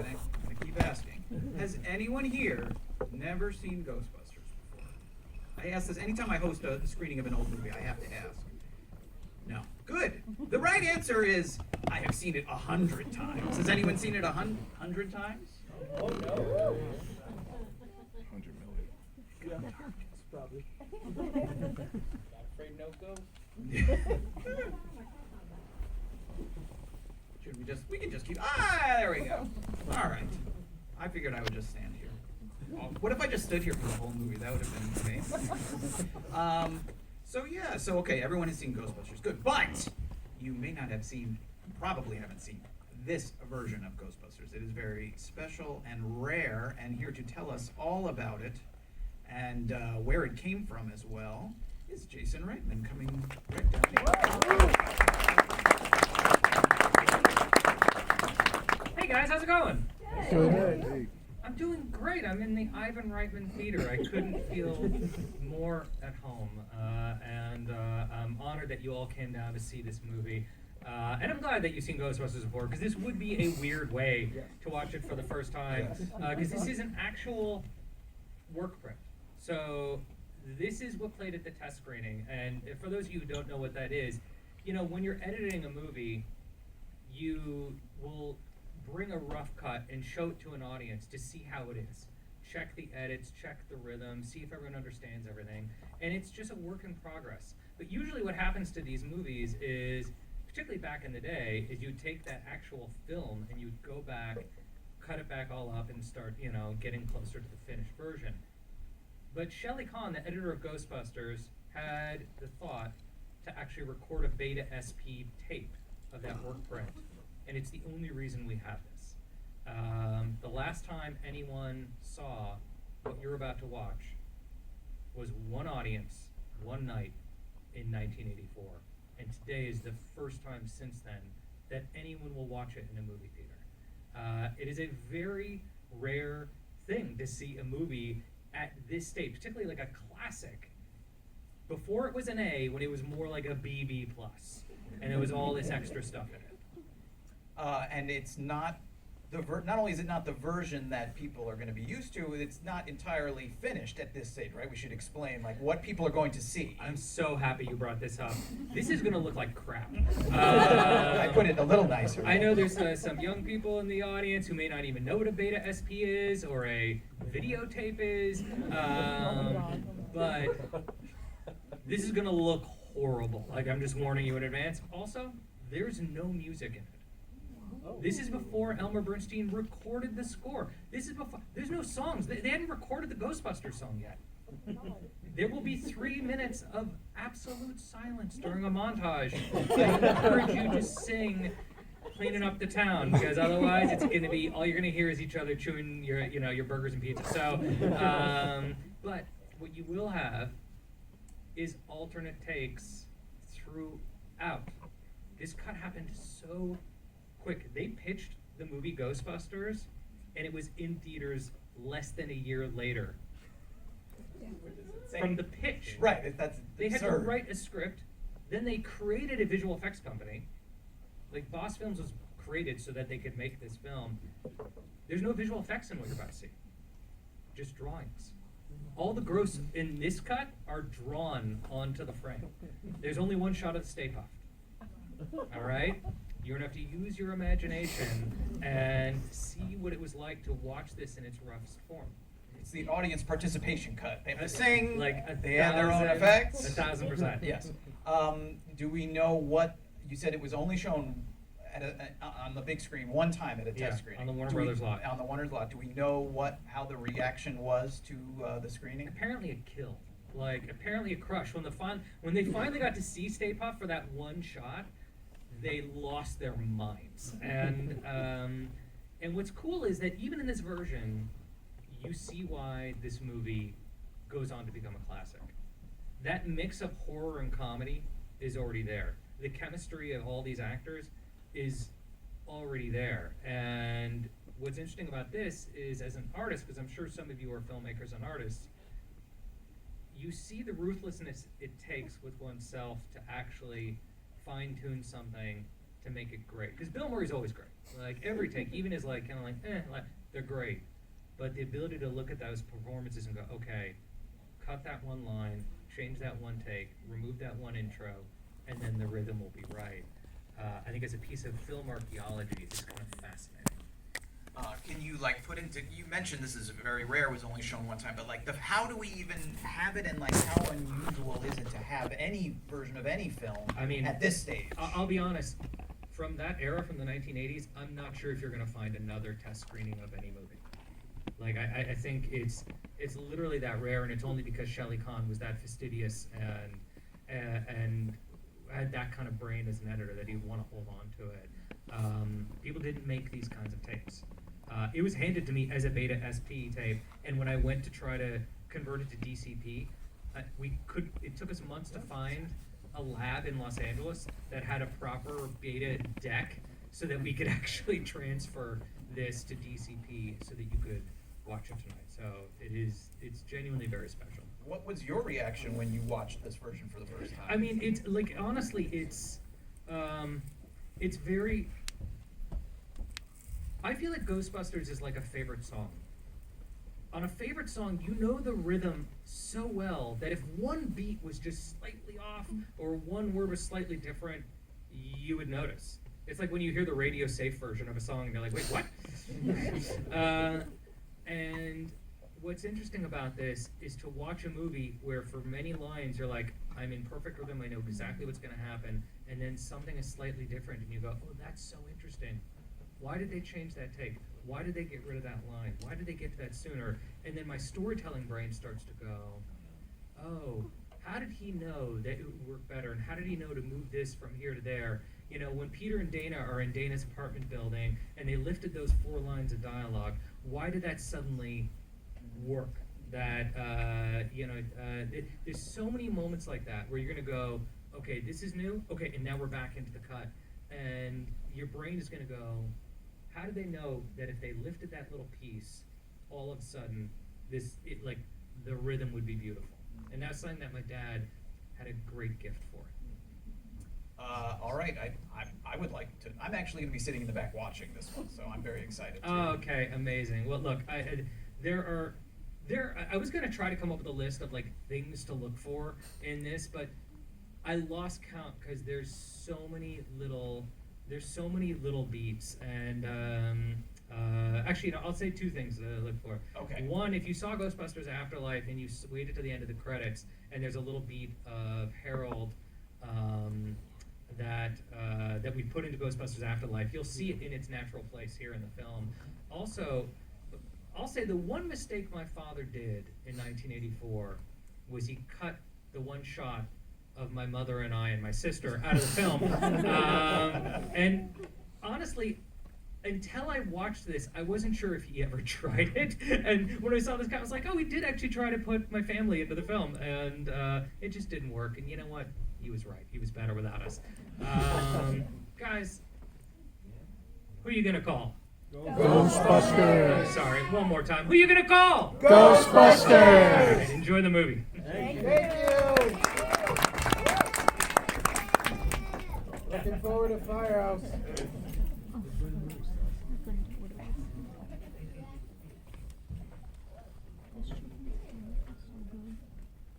gonna keep asking. Has anyone here never seen Ghostbusters before? I ask this anytime I host a screening of an old movie. I have to ask. No. Good. The right answer is I have seen it 100 times. Has anyone seen it 100 times? Oh no. 100 million. Yeah. Probably. Not afraid no ghost. Should we can just keep, there we go. All right. I figured I would just stand here. What if I just stood here for the whole movie? That would have been amazing. So okay, everyone has seen Ghostbusters. Good. But you may not have seen, probably haven't seen this version of Ghostbusters. It is very special and rare, and here to tell us all about it and where it came from as well is Jason Reitman coming right down here. Hey guys, how's it going? Hey. I'm doing great. I'm in the Ivan Reitman Theater. I couldn't feel more at home, and I'm honored that you all came down to see this movie. And I'm glad that you've seen Ghostbusters before, because this would be a weird way to watch it for the first time, because this is an actual work print. So this is what played at the test screening, and for those of you who don't know what that is, you know, when you're editing a movie, you will bring a rough cut and show it to an audience to see how it is. Check the edits, check the rhythm, see if everyone understands everything, and it's just a work in progress. But usually what happens to these movies is, particularly back in the day, is you'd take that actual film and you'd go back, cut it back all up and start, you know, getting closer to the finished version. But Shelley Kahn, the editor of Ghostbusters, had the thought to actually record a beta SP tape of that work print, and it's the only reason we have this. The last time anyone saw what you're about to watch was one audience, one night in 1984, and today is the first time since then that anyone will watch it in a movie theater. It is a very rare thing to see a movie at this stage, particularly like a classic. Before it was an A, when it was more like a BB+, and there was all this extra stuff in it. And it's not not only is it not the version that people are going to be used to, it's not entirely finished at this stage, right? We should explain like what people are going to see. I'm so happy you brought this up. This is going to look like crap. I put it a little nicer. I know there's some young people in the audience who may not even know what a beta SP is or a videotape is, but this is going to look horrible. Like, I'm just warning you in advance. Also, there's no music in it. This is before Elmer Bernstein recorded the score. This is before, there's no songs. They hadn't recorded the Ghostbusters song yet. There will be 3 minutes of absolute silence during a montage. I encourage you to sing Cleaning Up the Town, because otherwise it's going to be, all you're going to hear is each other chewing your burgers and pizza. So, but what you will have is alternate takes throughout. This cut happened so quick. They pitched the movie Ghostbusters, and it was in theaters less than a year later. From the pitch. Right, that's They had to absurd. write a script, then they created a visual effects company. Like, Boss Films was created so that they could make this film. There's no visual effects in what you're about to see. Just drawings. All the gross in this cut are drawn onto the frame. There's only one shot of the Stay Puft. All right? You're going to have to use your imagination and see what it was like to watch this in its roughest form. It's the audience participation cut. They have to sing, Like they have their own effects. 1,000%. Yes. Do we know what, you said it was only shown at on the big screen one time at a test screening. On the Warner Do we- Brothers lot. On the Warner's lot. Do we know how the reaction was to the screening? Apparently a kill. Like, apparently a crush. When they finally got to see Stay Puft for that one shot, they lost their minds. And what's cool is that even in this version, you see why this movie goes on to become a classic. That mix of horror and comedy is already there. The chemistry of all these actors is already there. And what's interesting about this is, as an artist, because I'm sure some of you are filmmakers and artists, you see the ruthlessness it takes with oneself to actually fine-tune something to make it great. Because Bill Murray's always great. Like every take, even is like kind of like, like, they're great. But the ability to look at those performances and go, okay, cut that one line, change that one take, remove that one intro, and then the rhythm will be right. I think as a piece of film archaeology, it's kind of fascinating. Can you like put into? You mentioned this is very rare, was only shown one time, but like how do we even have it, and like how unusual is it to have any version of any film? I mean, at this stage. I'll be honest. From that era, from the 1980s, I'm not sure if you're going to find another test screening of any movie. Like I think it's literally that rare, and it's only because Shelley Kahn was that fastidious and had that kind of brain as an editor that he'd want to hold on to it. People didn't make these kinds of tapes. It was handed to me as a beta SP tape, and when I went to try to convert it to DCP, it took us months to find a lab in Los Angeles that had a proper beta deck so that we could actually transfer this to DCP so that you could watch it tonight. So it's genuinely very special. What was your reaction when you watched this version for the first time? I mean, it's like, honestly, it's very, I feel like Ghostbusters is like a favorite song. On a favorite song, you know the rhythm so well that if one beat was just slightly off or one word was slightly different, you would notice. It's like when you hear the radio safe version of a song and you're like, wait, what? And what's interesting about this is to watch a movie where for many lines you're like, I'm in perfect rhythm, I know exactly what's going to happen, and then something is slightly different and you go, oh, that's so interesting. Why did they change that take? Why did they get rid of that line? Why did they get to that sooner? And then my storytelling brain starts to go, oh, how did he know that it would work better? And how did he know to move this from here to there? You know, when Peter and Dana are in Dana's apartment building and they lifted those 4 lines of dialogue, why did that suddenly work? That, there's so many moments like that where you're going to go, okay, this is new. Okay, and now we're back into the cut. And your brain is going to go, how did they know that if they lifted that little piece, all of a sudden, the rhythm would be beautiful? And that's something that my dad had a great gift for. All right, I would like to. I'm actually going to be sitting in the back watching this one, so I'm very excited. Oh, okay, amazing. Well, look, I was going to try to come up with a list of like things to look for in this, but I lost count because there's so many little beats, and actually, I'll say 2 things to look for. Okay. One, if you saw Ghostbusters Afterlife and you waited to the end of the credits, and there's a little beat of Harold that we put into Ghostbusters Afterlife, you'll see it in its natural place here in the film. Also, I'll say the one mistake my father did in 1984 was he cut the one shot of my mother and I and my sister out of the film. And honestly, until I watched this, I wasn't sure if he ever tried it. And when I saw this guy, I was like, oh, he did actually try to put my family into the film. And it just didn't work. And you know what? He was right. He was better without us. Guys, who are you going to call? Ghostbusters. Sorry, one more time. Who are you going to call? Ghostbusters. All right, enjoy the movie. Thank you. Looking forward to Firehouse.